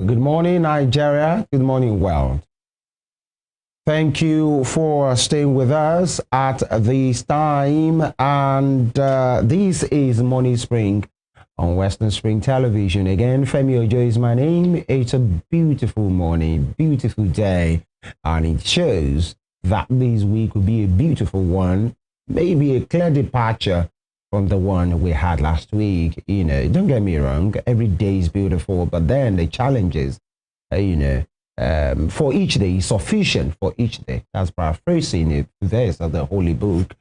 Good morning, Nigeria. Good morning, world. Thank you for staying with us at this time. And this is Morning Spring on Western Spring Television. Again, Femi Ojo is my name. It's a beautiful morning, beautiful day. And it shows that this week will be a beautiful one. Maybe a clear departure from the one we had last week. You know, don't get me wrong, every day is beautiful, but then the challenges, for each day is sufficient for each day. That's paraphrasing it, verse of the Holy Book,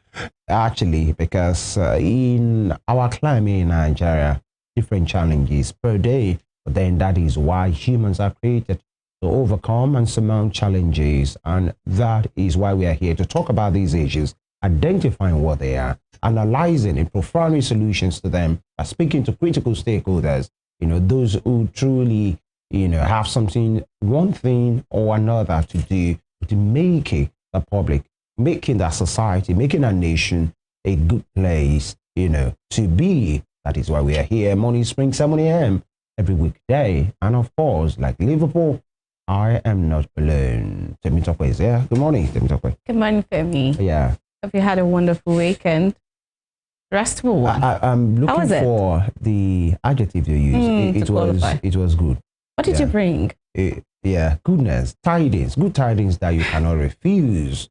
actually, because in our climate in Nigeria, different challenges per day, but then that is why humans are created to overcome and surmount challenges, and that is why we are here to talk about these issues, identifying what they are, analyzing and providing solutions to them, by speaking to critical stakeholders, those who truly, have something, one thing or another to do to make it the public, making that society, making our nation a good place, to be. That is why we are here, Morning Spring, 7 a.m. every weekday. And of course, like Liverpool, I am not alone. Temitope is here. Good morning, Temitope. Good morning, Femi. Yeah. Hope you had a wonderful weekend. Restful one. I'm looking for the adjective you use. It was good. What did you bring? Goodness, tidings, good tidings that you cannot refuse.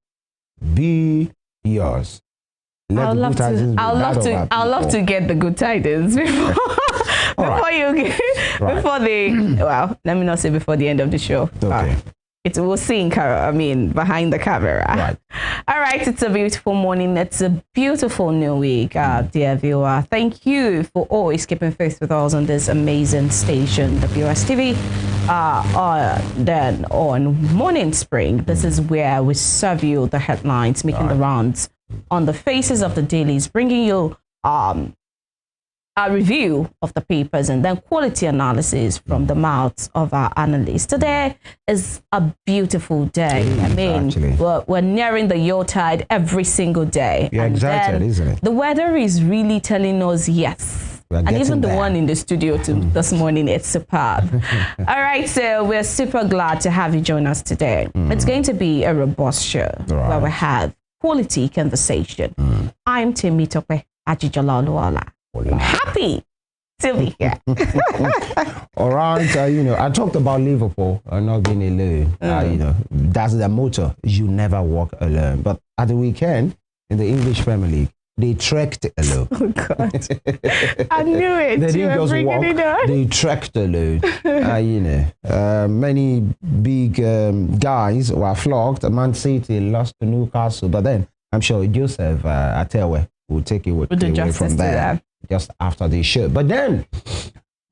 Be yours. I'd love to get the good tidings before let me not say before the end of the show. Okay. We'll see behind the camera. Right. All right, it's a beautiful morning. It's a beautiful new week, dear viewer. Thank you for always keeping faith with us on this amazing station, WS TV. Then on Morning Spring, this is where we serve you the headlines, making the rounds on the faces of the dailies, bringing you a review of the papers and then quality analysis from the mouths of our analysts. Today is a beautiful day. We're nearing the Yuletide every single day. You're excited, isn't it? The weather is really telling us yes. And even the one in the studio this morning, it's superb. All right, so we're super glad to have you join us today. It's going to be a robust show where we have quality conversation. I'm Temitope Ajijalaluola. I'm happy to be here. All right, I talked about Liverpool not being alone. That's the motto. You never walk alone. But at the weekend in the English Premier League, they trekked alone. Oh God! I knew it. They didn't just walk. They trekked alone. Many big guys were flogged. Man City lost to Newcastle, but then I'm sure Joseph Atewe will take it away from there. Just after the show. But then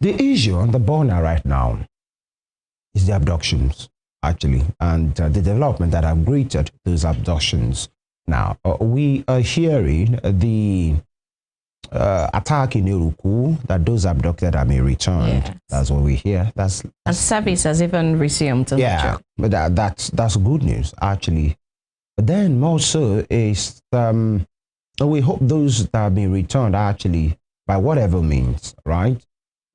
the issue on the burner right now is the abductions, actually, and the development that have greeted those abductions. Now, we are hearing the attack in Iruku, that those abducted are being returned. Yes. That's what we hear. And service has even resumed. Yeah, but that's good news, actually. But then more so is we hope those that have been returned actually, by whatever means, right,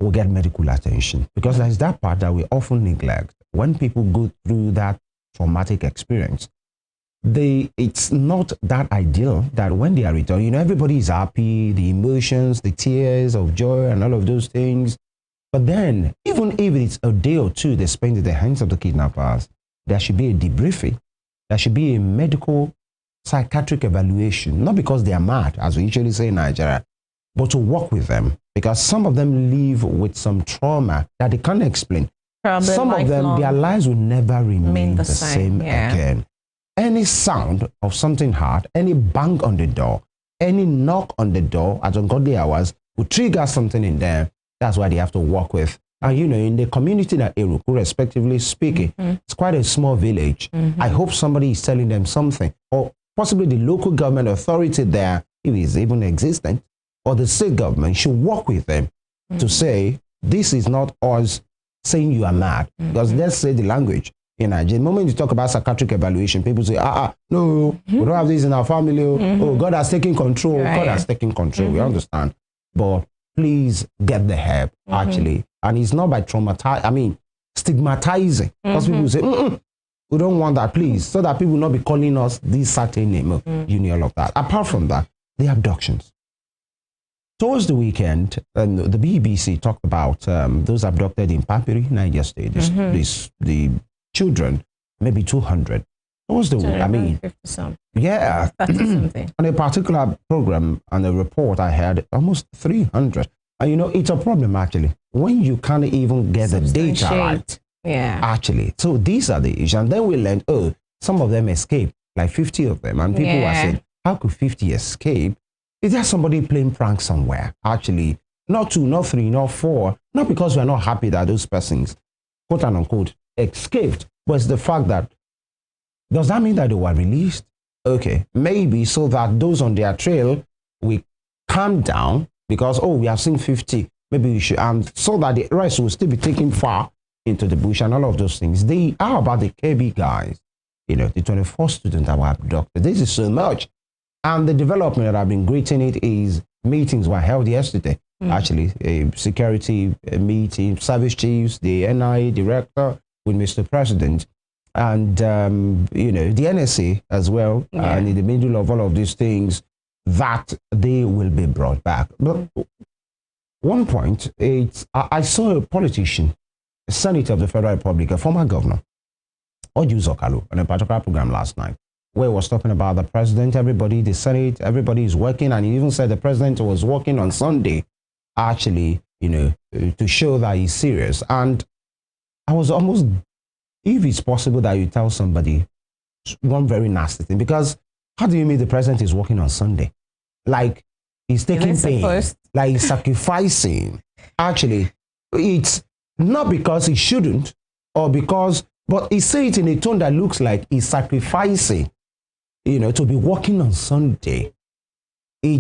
will get medical attention. Because there's that part that we often neglect. When people go through that traumatic experience, it's not that ideal that when they are returned, everybody is happy, the emotions, the tears of joy and all of those things. But then, even if it's a day or two they spend in the hands of the kidnappers, there should be a debriefing. There should be a medical psychiatric evaluation, not because they are mad, as we usually say in Nigeria, but to work with them, because some of them live with some trauma that they can't explain. Some of them, their lives will never remain the same again. Any sound of something hard, any bang on the door, any knock on the door at ungodly hours will trigger something in them. That's why they have to work with. And in the community that Iruku, respectively speaking, it's quite a small village. I hope somebody is telling them something, or possibly the local government authority there, if it's even existent, or the state government should work with them to say, this is not us saying you are mad. Because let's say the language. The moment you talk about psychiatric evaluation, people say, no, we don't have this in our family. Oh, God has taken control. Right. God has taken control. We understand. But please get the help, actually. And it's not by traumatizing. stigmatizing. Because people say, we don't want that, please, so that people will not be calling us this certain name, all of that. Apart from that, the abductions. Towards the weekend, the BBC talked about those abducted in Papiri, Niger State. The children, maybe 200. Towards the week, I mean, 50-some. Yeah. 30-something. On a particular program and a report I had, almost 300. And you know, it's a problem actually when you can't even get the data right. Yeah. Actually, so these are the issues. And then we learned, oh, some of them escaped, like 50 of them. And people were saying, how could 50 escape? Is there somebody playing prank somewhere? Actually, not 2, not 3, not 4. Not because we're not happy that those persons, quote unquote, escaped, but it's the fact that, does that mean that they were released? Okay, maybe so that those on their trail will calm down because, oh, we have seen 50. Maybe we should, and so that the rest will still be taken far into the bush and all of those things. How about the KB guys? You know, the 24 students that were abducted. This is so much. And the development that I've been greeting it is meetings were held yesterday. Actually, a security meeting, service chiefs, the NIA director with Mr. President, and, you know, the NSA as well. And in the middle of all of these things, that they will be brought back. But one point, I saw a politician, a senator of the Federal Republic, a former governor, Oju Okalu, on a particular program last night, where he was talking about the president, everybody, the Senate, everybody is working. And he even said the president was working on Sunday, actually, you know, to show that he's serious. And I was almost, if it's possible that you tell somebody one very nasty thing, because how do you mean the president is working on Sunday? Like he's taking pain, like he's sacrificing. Actually, it's not because he shouldn't or because, but he said it in a tone that looks like he's sacrificing, you know, to be working on Sunday. I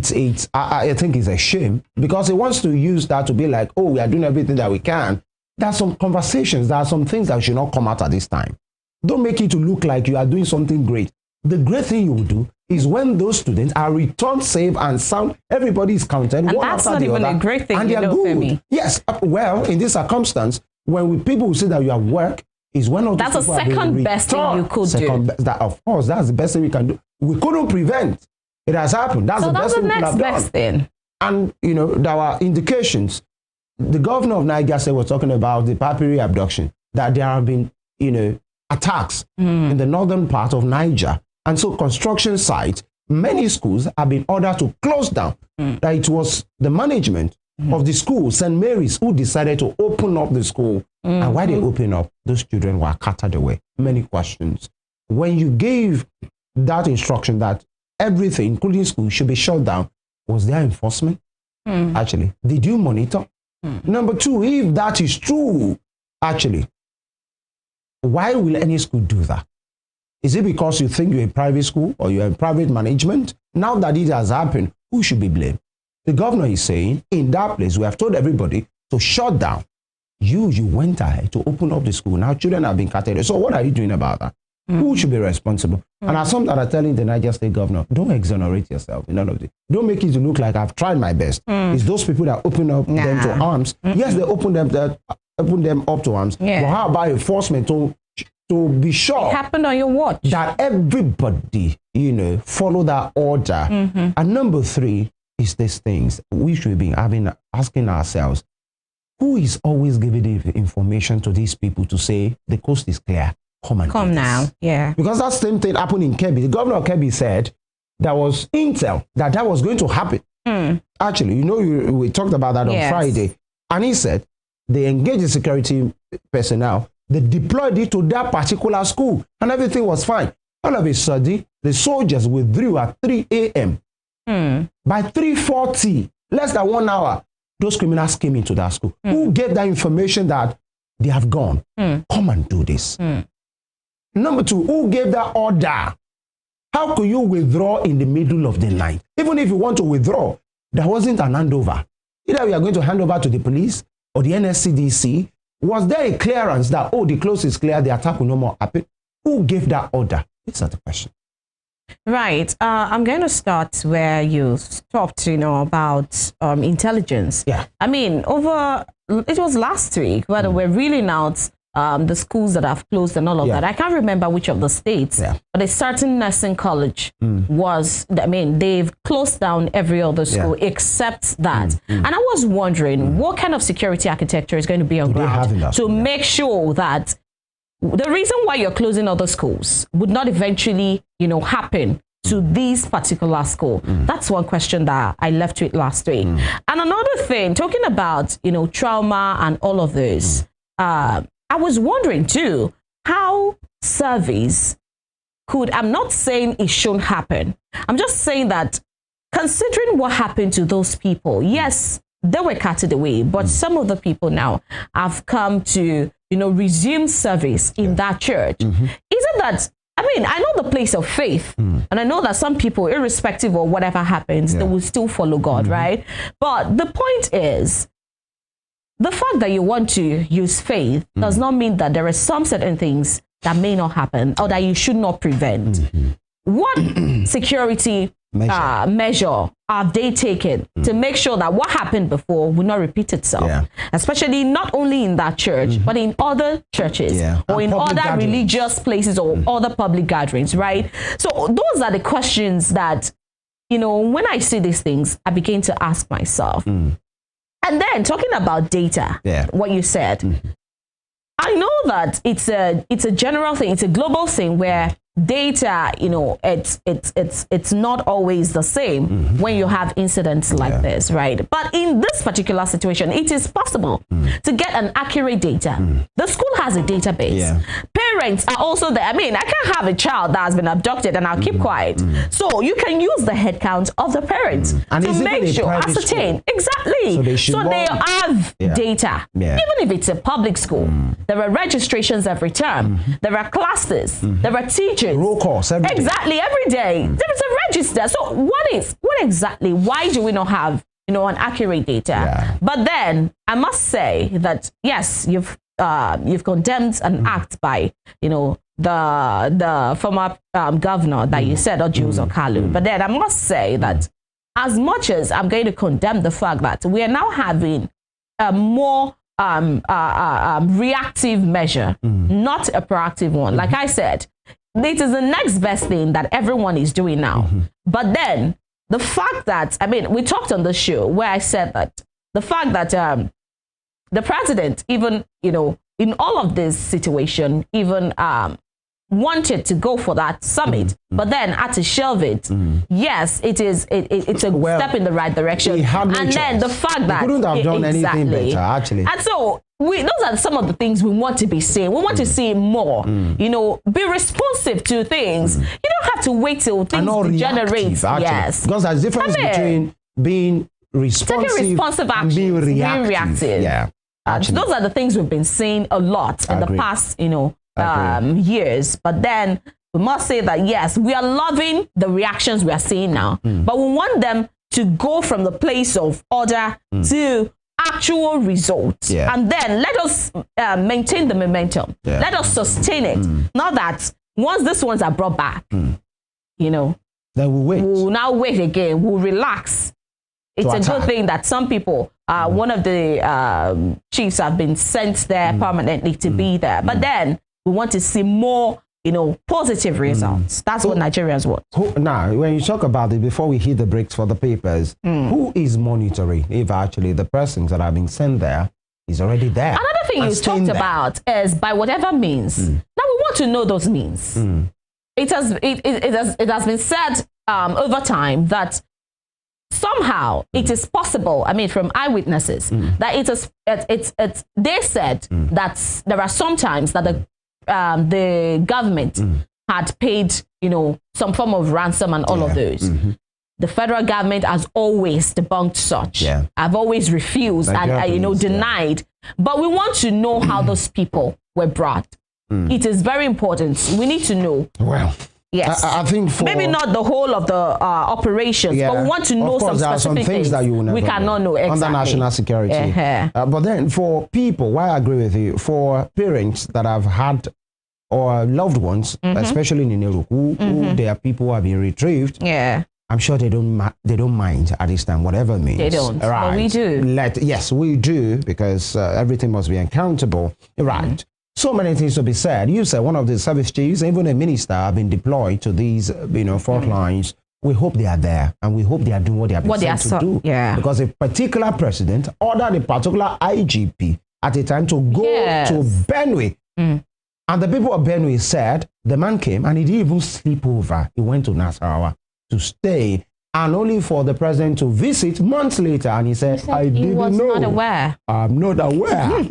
think it's a shame because he wants to use that to be like, oh, we are doing everything that we can. There are some conversations, there are some things that should not come out at this time. Don't make it to look like you are doing something great. The great thing you will do is when those students are returned safe and sound, everybody is counted. And that's not even a great thing, and they are good. Femi. Yes, well, in this circumstance, when people will say that you have work, is when of that's the second best thing you could do. Of course, that's the best thing we can do. We couldn't prevent. It has happened. That's the best thing we could have done. Thing. And, you know, there were indications. The governor of Niger State was talking about the Papiri abduction, that there have been, you know, attacks in the northern part of Niger. And so construction sites, many schools have been ordered to close down. That it was the management of the school, St. Mary's, who decided to open up the school. And while they opened up, those children were carted away. Many questions. When you gave that instruction that everything, including school, should be shut down, was there enforcement? Actually, did you monitor? Number two, if that is true, actually, why will any school do that? Is it because you think you're a private school or you're a private management? Now that it has happened, who should be blamed? The governor is saying, in that place, we have told everybody to shut down. You went ahead to open up the school. Now children have been carted. So what are you doing about that? Who should be responsible? And as some that are telling the Niger State governor, don't exonerate yourself in all of this. Don't make it to look like I've tried my best. It's those people that open up them to arms. Yes, they open them up to arms. But how about enforcement to be sure it happened on your watch that everybody, you know, follow that order? And number three is these things we should be asking ourselves: who is always giving the information to these people to say the coast is clear? Come now. Yeah. Because that same thing happened in Kebbi. The governor of Kebbi said there was intel that was going to happen. Actually, you know, we talked about that on Friday. And he said they engaged the security personnel. They deployed it to that particular school and everything was fine. All of a sudden, the soldiers withdrew at 3 a.m. By 3:40, less than 1 hour, those criminals came into that school. Who gave that information that they have gone? Come and do this. Number two, who gave that order? How could you withdraw in the middle of the night? Even if you want to withdraw, there wasn't an handover. Either we are going to hand over to the police or the NSCDC. Was there a clearance that, oh, the close is clear, the attack will no more happen? Who gave that order? These are the questions. Right. I'm going to start where you stopped, you know, about intelligence. Yeah. I mean, it was last week where they were reeling out the schools that have closed and all of that. I can't remember which of the states, but a certain nursing college was, I mean, they've closed down every other school except that. And I was wondering what kind of security architecture is going to be on ground to make sure that the reason why you're closing other schools would not eventually, happen to this particular school. That's one question that I left with last week. And another thing, talking about, trauma and all of this, I was wondering too, how service could, I'm not saying it shouldn't happen. I'm just saying that considering what happened to those people, yes, they were carted away, but some of the people now have come to, resume service in that church. Isn't that, I mean, I know the place of faith, and I know that some people, irrespective of whatever happens, they will still follow God, right? But the point is, the fact that you want to use faith does not mean that there are some certain things that may not happen or that you should not prevent. What security measure have they taken to make sure that what happened before will not repeat itself? Especially not only in that church, but in other churches or in other religious places or other public gatherings, right? So those are the questions that, when I see these things, I begin to ask myself. And then talking about data, what you said, I know that it's a general thing, it's a global thing where data, it's not always the same when you have incidents like this, right? But in this particular situation, it is possible to get an accurate data. The school has a database. Parents are also there. I mean, I can't have a child that has been abducted and I'll keep quiet. So you can use the head count of the parents to make sure, ascertain. Exactly. So they have data. Even if it's a public school, there are registrations every term. There are classes. There are teachers. Roll calls every day. Exactly, every day. There is a register. So what exactly, why do we not have, an accurate data? But then I must say that, yes, you've condemned an act by, the former governor that you said, or Jules Okalu. But then I must say that as much as I'm going to condemn the fact that we are now having a more reactive measure, not a proactive one. Like I said, it is the next best thing that everyone is doing now. But then the fact that, I mean, we talked on the show where I said that the fact that the president, even, in all of this situation, even wanted to go for that summit, but then had to shelve it. Yes, it's a step in the right direction. And then the fact that couldn't have done anything better, actually. And so those are some of the things we want to be seeing. We want to see more. Be responsive to things. You don't have to wait till things degenerate. Yes, because there's a difference between being responsive action, being reactive. Those are the things we've been seeing a lot in the past, years. But then we must say that, yes, we are loving the reactions we are seeing now, but we want them to go from the place of order to actual results. And then let us maintain the momentum. Let us sustain it. Not that once these ones are brought back, then we'll wait. We'll now wait again. We'll relax. It's a good thing that some people, one of the chiefs have been sent there permanently to be there. But then we want to see more, positive results. That's what Nigerians want. Now, when you talk about it, before we hit the brakes for the papers, who is monitoring if actually the persons that have been sent there is already there? Another thing you talked about is by whatever means. Now we want to know those means. It has been said over time that somehow it is possible, I mean, from eyewitnesses, that they said that there are some times that the government had paid, some form of ransom and all of those. The federal government has always debunked such. I've always refused and denied. But we want to know how those people were brought. It is very important. We need to know. Well, yes, I think maybe not the whole of the operations, but we want to know some specific things that you will never we cannot know exactly. Under national security. But then for people, I agree with you, for parents that have had or loved ones, especially in Nineru, who there are people who have been retrieved. I'm sure they don't mind at this time, whatever it means. They don't, right. But we do. Yes, we do, because everything must be accountable. Right. So many things to be said. You said one of the service chiefs, even a minister, have been deployed to these, front lines. We hope they are there, and we hope they are doing what they are been sent to do. Yeah. Because a particular president ordered a particular IGP at a time to go to Benue. And the people of Benue said the man came and he didn't even sleep over. He went to Nasarawa to stay, and only for the president to visit months later. And he said I didn't know. Not aware. I'm not aware.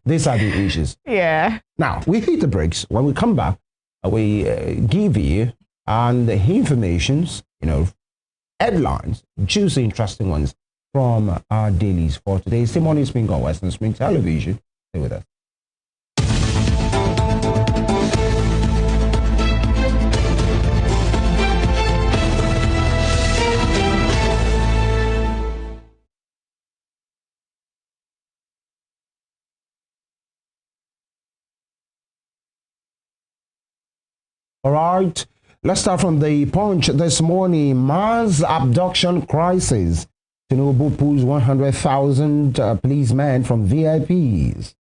These are the issues. Yeah. Now, we hit the brakes. When we come back, we give you the informations, headlines, juicy, interesting ones from our dailies for today. It's the Morning Spring on Western Spring Television. Stay with us. All right, let's start from the Punch this morning. Mass abduction crisis. Tinubu pulls 100,000 policemen from VIPs.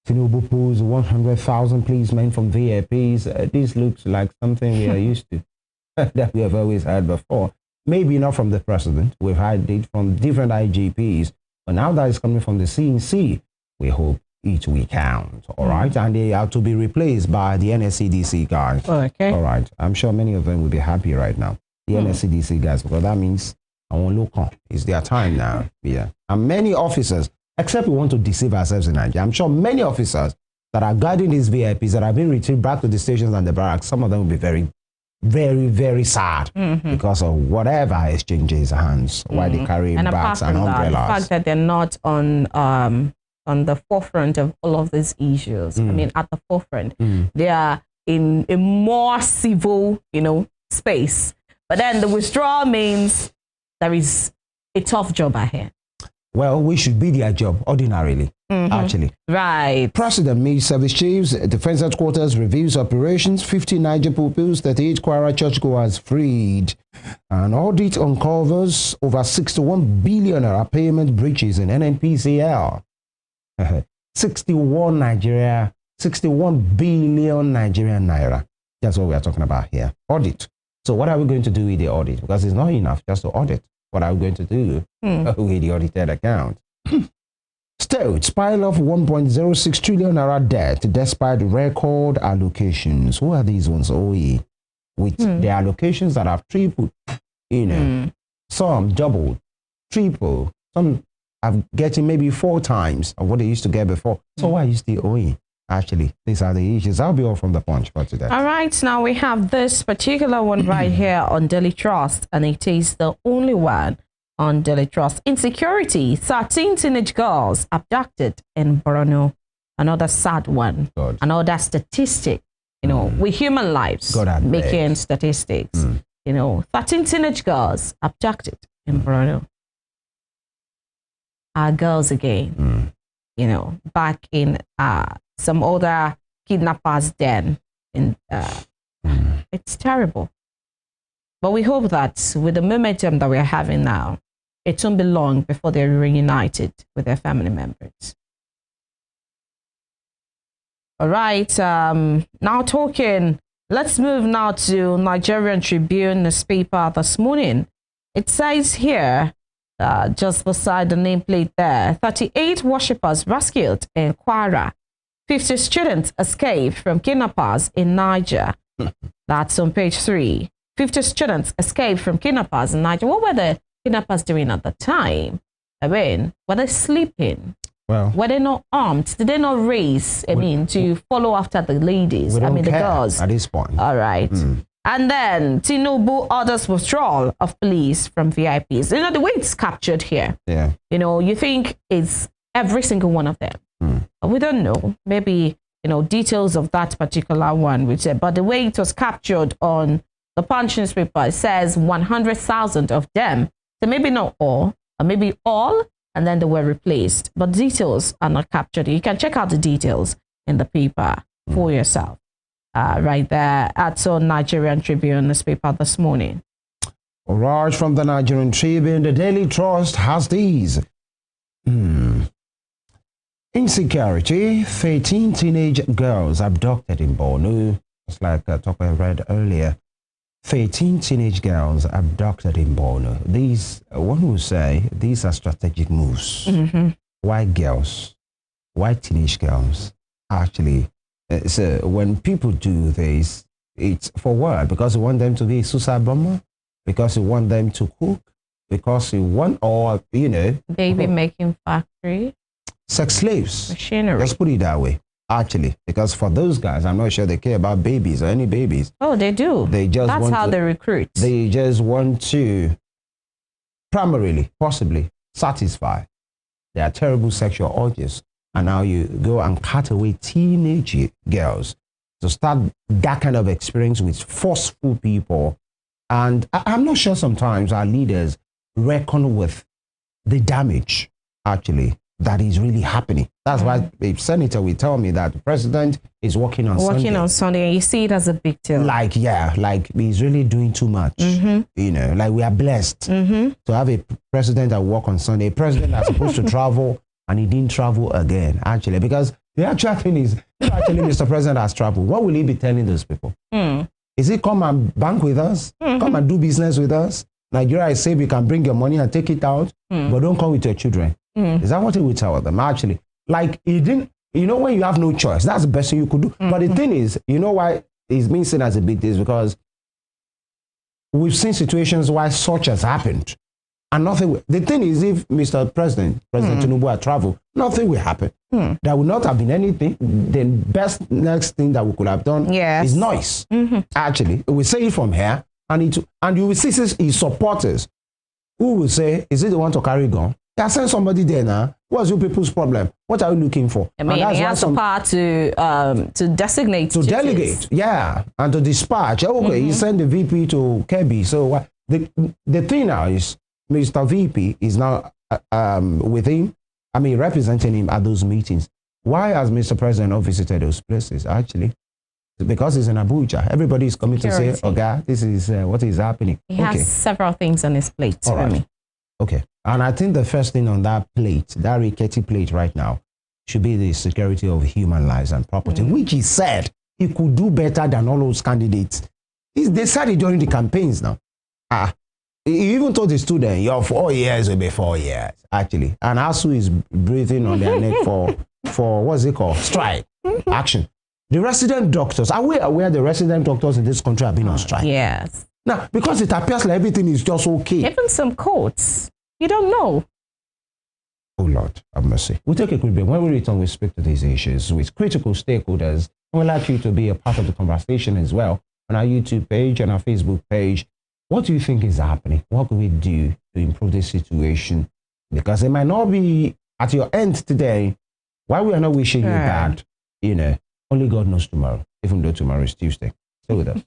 Tinubu pulls 100,000 policemen from VIPs. This looks like something we are used to, that we have always had before. Maybe not from the president. We've had it from different IGPs. But now that it's coming from the CNC, we hope each week count, all right? And they are to be replaced by the NSCDC guys. Okay. All right. I'm sure many of them will be happy right now. The NSCDC guys, because that means I won't look on. It's their time now. Yeah. And many officers, except we want to deceive ourselves in Nigeria, I'm sure many officers that are guarding these VIPs that have been retrieved back to the stations and the barracks, some of them will be very, very, very sad because of whatever exchanges hands while they carry bags and umbrellas. The fact that they're not on the forefront of all of these issues. I mean, at the forefront. They are in a more civil, space. But then the withdrawal means there is a tough job ahead. Well, we should be their job ordinarily, actually. Right. President meets service chiefs, Defense Headquarters reviews operations, 50 Niger pupils, 38 Kwara churchgoers freed. An audit uncovers over 61 billion naira payment breaches in NNPCL. 61 billion Nigerian naira. That's what we are talking about here. Audit. So what are we going to do with the audit? Because it's not enough just to audit. What are we going to do with the audited account? States pile off 1.06 trillion naira debt despite record allocations. Who are these ones? OE. With the allocations that have tripled, some doubled, triple, some are getting maybe 4 times of what they used to get before. So why are you still owing? Actually, these are the issues. That'll be all from the Punch for today. All right, now we have this particular one right here on Daily Trust, and it is the only one on Daily Trust. Insecurity, 13 teenage girls abducted in Borno. Another sad one. God. Another statistic. With human lives making statistics. 13 teenage girls abducted in Borno. Our girls again, back in some other kidnappers' den. It's terrible. But we hope that with the momentum that we're having now, it won't be long before they're reunited with their family members. All right, now let's move now to Nigerian Tribune newspaper this morning. It says here, just beside the nameplate there, 38 worshippers rescued in Kwara. 50 students escaped from kidnappers in Niger. That's on page 3. 50 students escaped from kidnappers in Niger. What were the kidnappers doing at the time? I mean, were they sleeping? Well, were they not armed? Did they not race? To follow after the ladies? The girls. At this point. All right. And then Tinubu orders withdrawal of police from VIPs. The way it's captured here. Yeah. You think it's every single one of them. We don't know. Maybe, details of that particular one. But the way it was captured on the Punch newspaper, it says 100,000 of them. So maybe not all, or maybe all, and then they were replaced. But details are not captured. You can check out the details in the paper for yourself. Right there at Nigerian Tribune newspaper this morning. All right, from the Nigerian Tribune, the Daily Trust has these. Insecurity, 13 teenage girls abducted in Borno. It's like talk I read earlier. 13 teenage girls abducted in Borno. These, one would say, these are strategic moves. Why girls? Why teenage girls? Actually, so when people do this, it's for what? Because you want them to be a suicide bomber? Because you want them to cook? Because you want, or, you know. Baby making factory. Sex slaves. Machinery. Let's put it that way. Actually, because for those guys, I'm not sure they care about babies or any babies. Oh, they do. They just That's want how to, they recruit. They just want to primarily, possibly, satisfy their terrible sexual urges. And now you go and cut away teenage girls to start that kind of experience with forceful people. And I'm not sure sometimes our leaders reckon with the damage, actually, that is really happening. That's why a senator will tell me that the president is working on Sunday. On Sunday, and you see it as a big deal. Like, yeah, like he's really doing too much. You know, like we are blessed to have a president that work on Sunday. A president that's supposed to travel and he didn't travel again, actually, because the actual thing is, if actually Mr. President has traveled, what will he be telling those people? Is he come and bank with us? Come and do business with us? Nigeria is saying you can bring your money and take it out, but don't come with your children. Is that what he would tell them? Actually, like he didn't, you know, when you have no choice, that's the best thing you could do. But the thing is, you know why it's being seen as a big deal is because we've seen situations why such has happened. And nothing, the thing is, if Mr. President Tinubu had traveled, nothing will happen. There would not have been anything. The best next thing that we could have done is noise. Actually, we say it from here, and you will see his supporters who will say, is it the one to carry gun? Yeah, send somebody there now. What's your people's problem? What are you looking for? I mean, he has the power to designate. To delegate, yeah, and to dispatch. Okay, you send the VP to Kebbi. So the thing now is, Mr. VP is now with him, I mean, representing him at those meetings. Why has Mr. President not visited those places, actually? Because he's in Abuja. Everybody is coming to say, okay, this is what is happening. He has several things on his plate. All right. Okay. And I think the first thing on that plate, that rickety plate right now, should be the security of human lives and property, which he said he could do better than all those candidates. They said it during the campaigns now. He even told the student, your 4 years will be 4 years, actually. And ASU is breathing on their neck for what's it called? Strike. Action. The resident doctors, are we aware the resident doctors in this country have been on strike? Yes. Now, because it appears like everything is just okay. Even some courts. You don't know. Oh, Lord, have mercy. We'll take a quick break. When we return, we speak to these issues with critical stakeholders. We'd like you to be a part of the conversation as well on our YouTube page and our Facebook page. What do you think is happening? What can we do to improve this situation? Because it might not be at your end today. Why we are not wishing you bad, you know, only God knows tomorrow, even though tomorrow is Tuesday. Stay with us.